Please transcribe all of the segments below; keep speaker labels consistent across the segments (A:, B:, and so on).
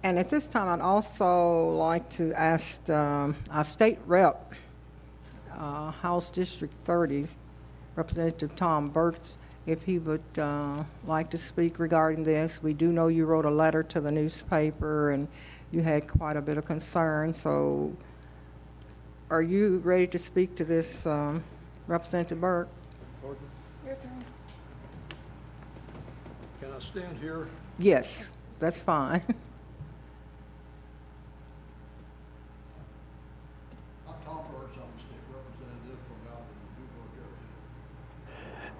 A: And at this time, I'd also like to ask our state rep, House District 30, Representative Tom Burch, if he would like to speak regarding this. We do know you wrote a letter to the newspaper and you had quite a bit of concern. So are you ready to speak to this, Representative Burch?
B: Your turn.
C: Can I stand here?
A: Yes, that's fine.
C: I'm Tom Burch. I'm a state representative from out in the Newburgh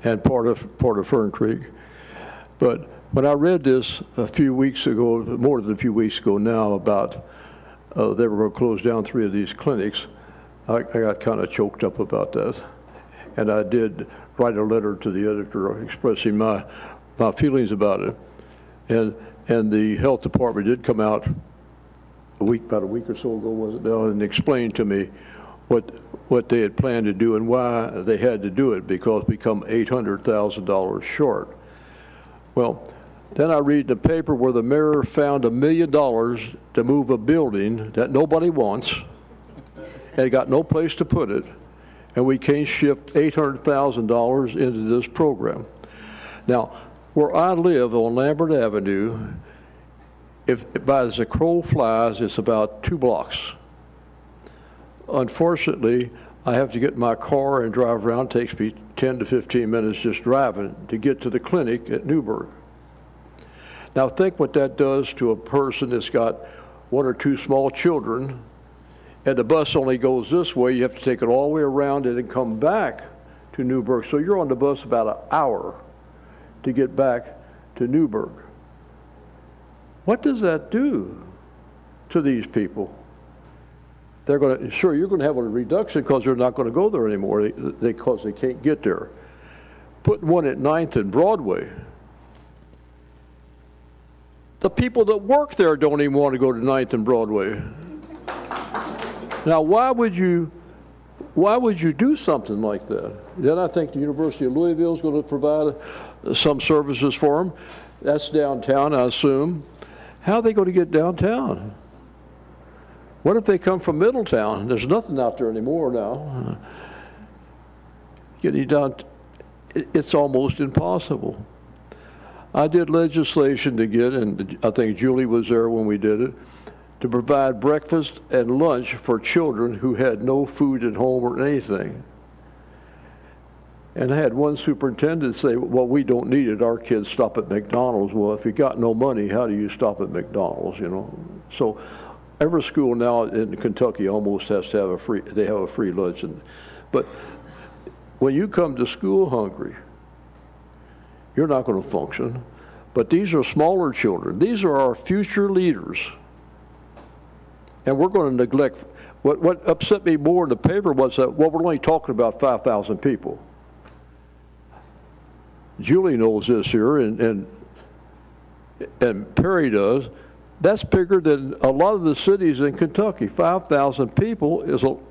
C: area. And part of Fern Creek. But when I read this a few weeks ago, more than a few weeks ago now, about they were going to close down 3 of these clinics, I got kind of choked up about that. And I did write a letter to the editor expressing my feelings about it. And the health department did come out about a week or so ago, was it now, and explained to me what they had planned to do and why they had to do it, because we come $800,000 short. Well, then I read the paper where the mayor found $1 million to move a building that nobody wants and got no place to put it, and we can't shift $800,000 into this program. Now, where I live on Lambert Avenue, if as the crow flies, it's about 2 blocks. Unfortunately, I have to get in my car and drive around. It takes me 10 to 15 minutes just driving to get to the clinic at Newburgh. Now think what that does to a person that's got 1 or 2 small children, and the bus only goes this way. You have to take it all the way around and then come back to Newburgh. So you're on the bus about an hour to get back to Newburgh. What does that do to these people? They're going to, sure, you're going to have a reduction because they're not going to go there anymore because they can't get there. Putting one at 9th and Broadway. The people that work there don't even want to go to 9th and Broadway. Now, why would you do something like that? Then I think the University of Louisville is going to provide some services for them. That's downtown, I assume. How are they going to get downtown? What if they come from Middletown? There's nothing out there anymore now. Getting down, it's almost impossible. I did legislation to get, and I think Julie was there when we did it, to provide breakfast and lunch for children who had no food at home or anything. And I had one superintendent say, well, we don't need it. Our kids stop at McDonald's. Well, if you got no money, how do you stop at McDonald's, you know? So every school now in Kentucky almost has to have a free lunch. But when you come to school hungry, you're not going to function. But these are smaller children. These are our future leaders. And we're going to neglect. What upset me more in the paper was that, well, we're only talking about 5,000 people. Julie knows this here, and Perry does. That's bigger than a lot of the cities in Kentucky. 5,000 people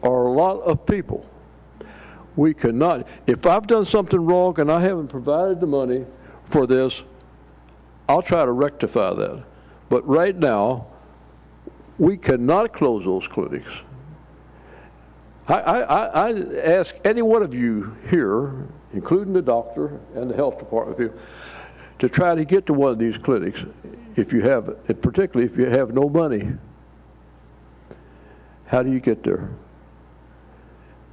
C: are a lot of people. We cannot. If I've done something wrong and I haven't provided the money for this, I'll try to rectify that. But right now, we cannot close those clinics. I ask any one of you here, including the doctor and the health department people, to try to get to one of these clinics, if you have, particularly if you have no money. How do you get there?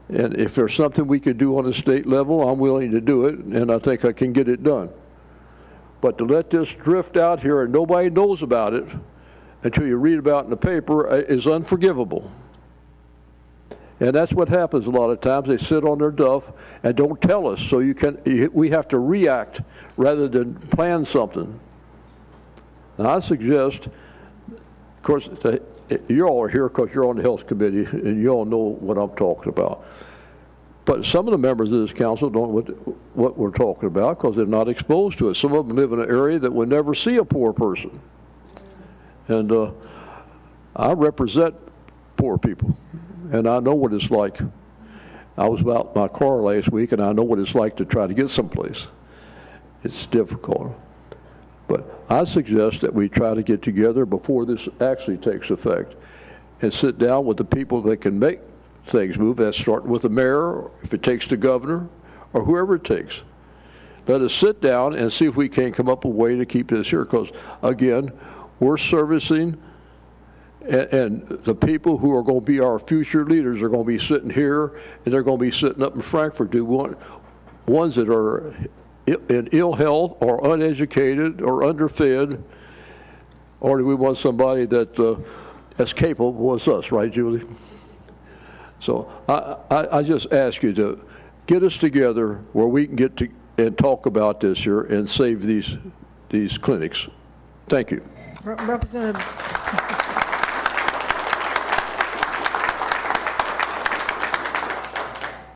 C: And if there's something we could do on a state level, I'm willing to do it, and I think I can get it done. But to let this drift out here and nobody knows about it until you read about it in the paper is unforgivable. And that's what happens a lot of times. They sit on their duff and don't tell us. So we have to react rather than plan something. Now I suggest, of course, you all are here because you're on the health committee and you all know what I'm talking about. But some of the members of this council don't know what we're talking about because they're not exposed to it. Some of them live in an area that would never see a poor person. And I represent poor people. And I know what it's like. I was out in my car last week, and I know what it's like to try to get someplace. It's difficult. But I suggest that we try to get together before this actually takes effect and sit down with the people that can make things move. That's starting with the mayor, or if it takes the governor, or whoever it takes. Let us sit down and see if we can come up with a way to keep this here. Because, again, we're servicing, and the people who are going to be our future leaders are going to be sitting here, and they're going to be sitting up in Frankfurt. Do we want ones that are in ill health or uneducated or underfed, or do we want somebody that as capable as us, right, Julie? So I just ask you to get us together where we can get to and talk about this here and save these clinics. Thank you.
A: Representative